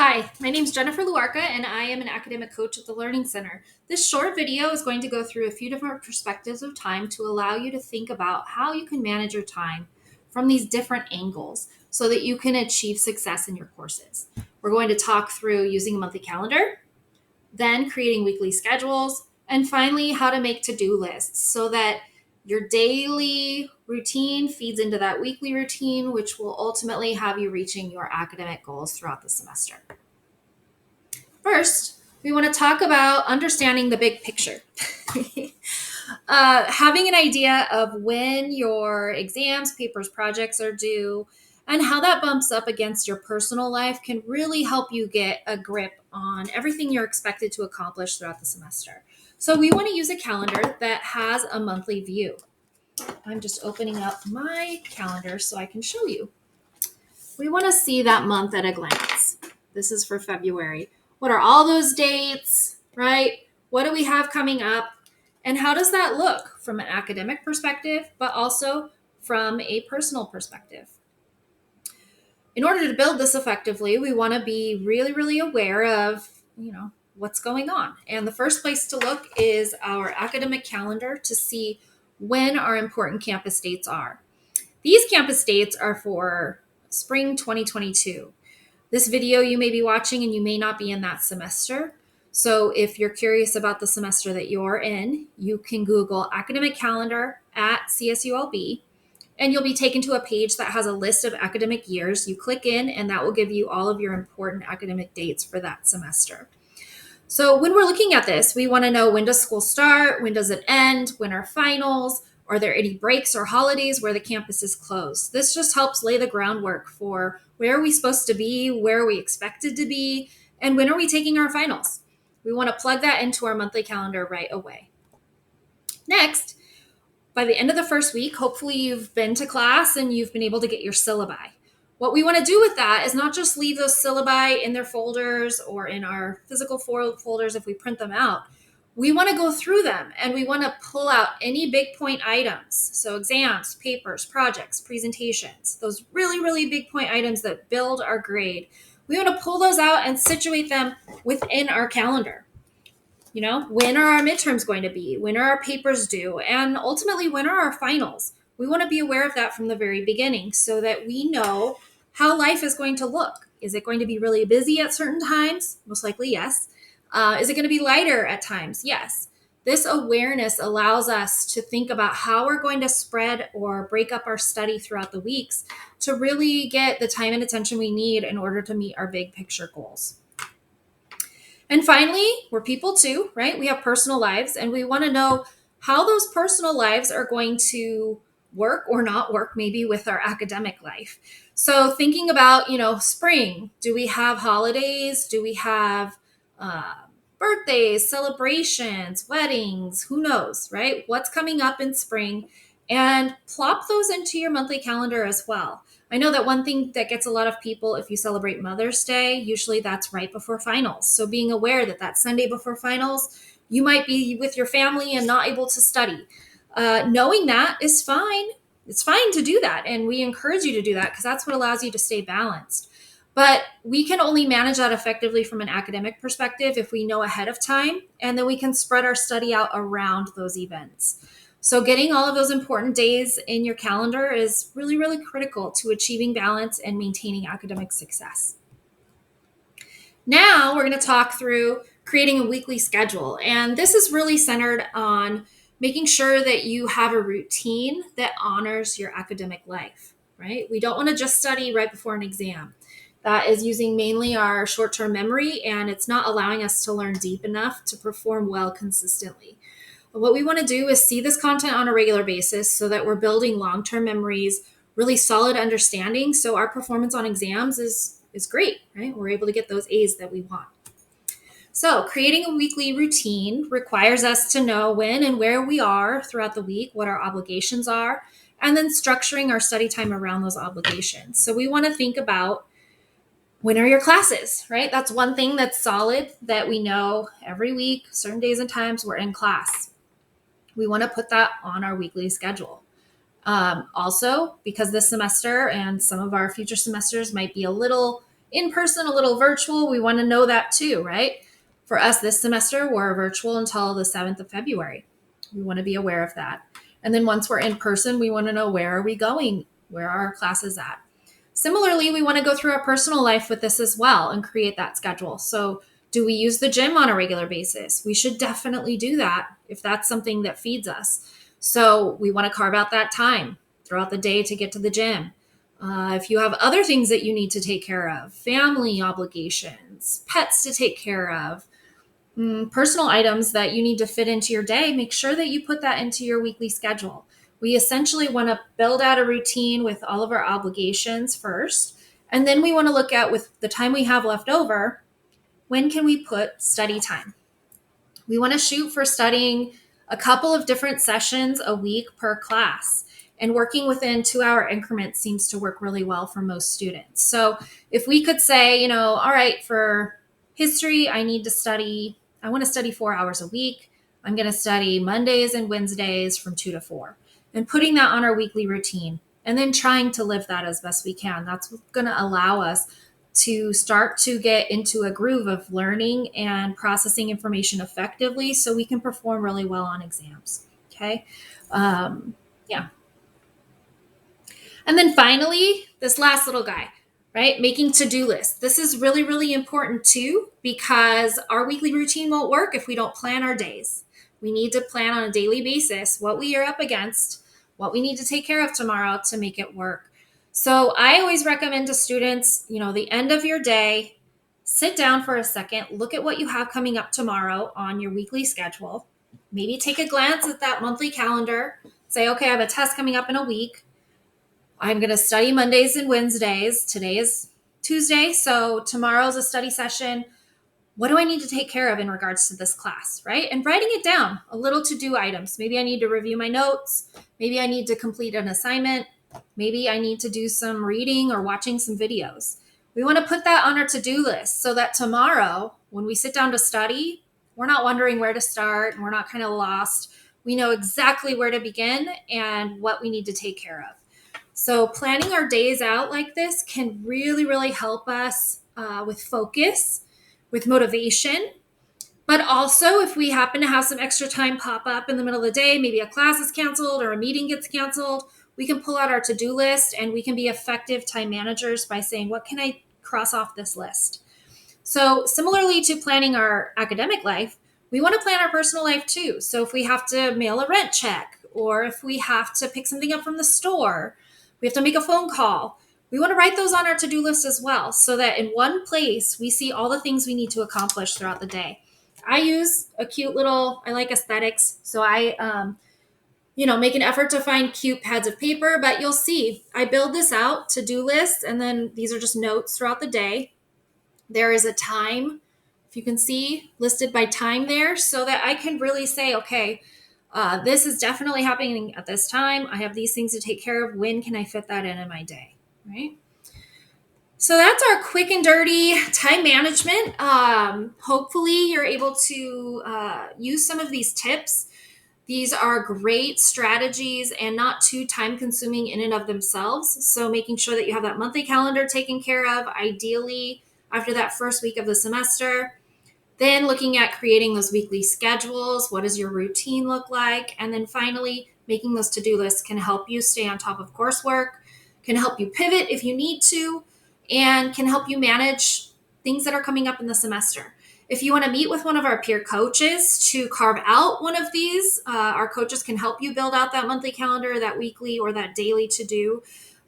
Hi, my name is Jennifer Luarca, and I am an academic coach at the Learning Center. This short video is going to go through a few different perspectives of time to allow you to think about how you can manage your time from these different angles so that you can achieve success in your courses. We're going to talk through using a monthly calendar, then creating weekly schedules, and finally, how to make to-do lists so that your daily routine feeds into that weekly routine, which will ultimately have you reaching your academic goals throughout the semester. First, we want to talk about understanding the big picture. Having an idea of when your exams, papers, projects are due, and how that bumps up against your personal life can really help you get a grip on everything you're expected to accomplish throughout the semester. So we want to use a calendar that has a monthly view. I'm just opening up my calendar so I can show you. We want to see that month at a glance. This is for February. What are all those dates, right? What do we have coming up? And how does that look from an academic perspective, but also from a personal perspective? In order to build this effectively, we want to be really, really aware of, what's going on. And the first place to look is our academic calendar to see when our important campus dates are. These campus dates are for spring 2022. This video you may be watching and you may not be in that semester. So if you're curious about the semester that you're in, you can Google academic calendar at CSULB and you'll be taken to a page that has a list of academic years. You click in and that will give you all of your important academic dates for that semester. So when we're looking at this, we want to know, when does school start? When does it end? When are finals? Are there any breaks or holidays where the campus is closed? This just helps lay the groundwork for where are we supposed to be, where are we expected to be, and when are we taking our finals? We want to plug that into our monthly calendar right away. Next, by the end of the first week, hopefully you've been to class and you've been able to get your syllabi. What we want to do with that is not just leave those syllabi in their folders or in our physical folders if we print them out. We want to go through them and we want to pull out any big point items. So exams, papers, projects, presentations, those really, really big point items that build our grade. We want to pull those out and situate them within our calendar. When are our midterms going to be? When are our papers due? And ultimately, when are our finals? We want to be aware of that from the very beginning so that we know how life is going to look. Is it going to be really busy at certain times? Most likely, yes. Is it going to be lighter at times? Yes. This awareness allows us to think about how we're going to spread or break up our study throughout the weeks to really get the time and attention we need in order to meet our big picture goals. And finally, we're people too, right? We have personal lives and we want to know how those personal lives are going to work or not work maybe with our academic life. So thinking about, spring, do we have holidays? Do we have birthdays, celebrations, weddings? Who knows, right? What's coming up in spring? And plop those into your monthly calendar as well. I know that one thing that gets a lot of people, if you celebrate Mother's Day, usually that's right before finals. So being aware that Sunday before finals, you might be with your family and not able to study. Knowing that is fine. It's fine to do that. And we encourage you to do that because that's what allows you to stay balanced. But we can only manage that effectively from an academic perspective if we know ahead of time, and then we can spread our study out around those events. So getting all of those important days in your calendar is really, really critical to achieving balance and maintaining academic success. Now we're going to talk through creating a weekly schedule. And this is really centered on making sure that you have a routine that honors your academic life, right? We don't want to just study right before an exam. That is using mainly our short-term memory, and it's not allowing us to learn deep enough to perform well consistently. What we want to do is see this content on a regular basis so that we're building long-term memories, really solid understanding, so our performance on exams is great, right? We're able to get those A's that we want. So creating a weekly routine requires us to know when and where we are throughout the week, what our obligations are, and then structuring our study time around those obligations. So we want to think about, when are your classes, right? That's one thing that's solid that we know every week, certain days and times we're in class. We want to put that on our weekly schedule. Also, because this semester and some of our future semesters might be a little in person, a little virtual. We want to know that too, right? For us this semester, we're virtual until the 7th of February. We want to be aware of that. And then once we're in person, we want to know, where are we going? Where are our classes at? Similarly, we want to go through our personal life with this as well and create that schedule. So, do we use the gym on a regular basis? We should definitely do that if that's something that feeds us. So, we want to carve out that time throughout the day to get to the gym. If you have other things that you need to take care of, family obligations, pets to take care of, personal items that you need to fit into your day, make sure that you put that into your weekly schedule. We essentially want to build out a routine with all of our obligations first. And then we want to look at, with the time we have left over, when can we put study time? We want to shoot for studying a couple of different sessions a week per class. And working within 2-hour increments seems to work really well for most students. So if we could say, all right, for history, I want to study 4 hours a week. I'm going to study Mondays and Wednesdays from 2 to 4, and putting that on our weekly routine, and then trying to live that as best we can. That's going to allow us to start to get into a groove of learning and processing information effectively so we can perform really well on exams. Okay. Yeah. And then finally, this last little guy, right? Making to-do lists. This is really, really important too, because our weekly routine won't work if we don't plan our days. We need to plan on a daily basis what we are up against, what we need to take care of tomorrow to make it work. So I always recommend to students, the end of your day, sit down for a second, look at what you have coming up tomorrow on your weekly schedule. Maybe take a glance at that monthly calendar. Say, okay, I have a test coming up in a week. I'm going to study Mondays and Wednesdays. Today is Tuesday, so tomorrow's a study session. What do I need to take care of in regards to this class, right? And writing it down, a little to-do items. Maybe I need to review my notes. Maybe I need to complete an assignment. Maybe I need to do some reading or watching some videos. We want to put that on our to-do list so that tomorrow, when we sit down to study, we're not wondering where to start and we're not kind of lost. We know exactly where to begin and what we need to take care of. So planning our days out like this can really, really help us with focus, with motivation. But also, if we happen to have some extra time pop up in the middle of the day, maybe a class is canceled or a meeting gets canceled, we can pull out our to-do list and we can be effective time managers by saying, what can I cross off this list? So similarly to planning our academic life, we want to plan our personal life too. So if we have to mail a rent check, or if we have to pick something up from the store, we have to make a phone call, we want to write those on our to-do list as well, so that in one place we see all the things we need to accomplish throughout the day. I use I like aesthetics. So I, make an effort to find cute pads of paper, but you'll see I build this out, to-do lists, and then these are just notes throughout the day. There is a time, if you can see, listed by time there, so that I can really say, okay, this is definitely happening at this time. I have these things to take care of. When can I fit that in my day, right? So that's our quick and dirty time management. Hopefully you're able to use some of these tips. These are great strategies and not too time consuming in and of themselves. So making sure that you have that monthly calendar taken care of, ideally after that first week of the semester. Then looking at creating those weekly schedules. What does your routine look like? And then finally, making those to-do lists can help you stay on top of coursework, can help you pivot if you need to, and can help you manage things that are coming up in the semester. If you want to meet with one of our peer coaches to carve out one of these, our coaches can help you build out that monthly calendar, that weekly, or that daily to-do.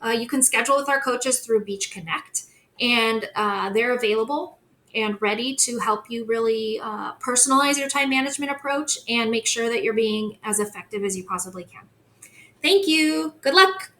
You can schedule with our coaches through Beach Connect, and they're available and ready to help you really personalize your time management approach and make sure that you're being as effective as you possibly can. Thank you. Good luck.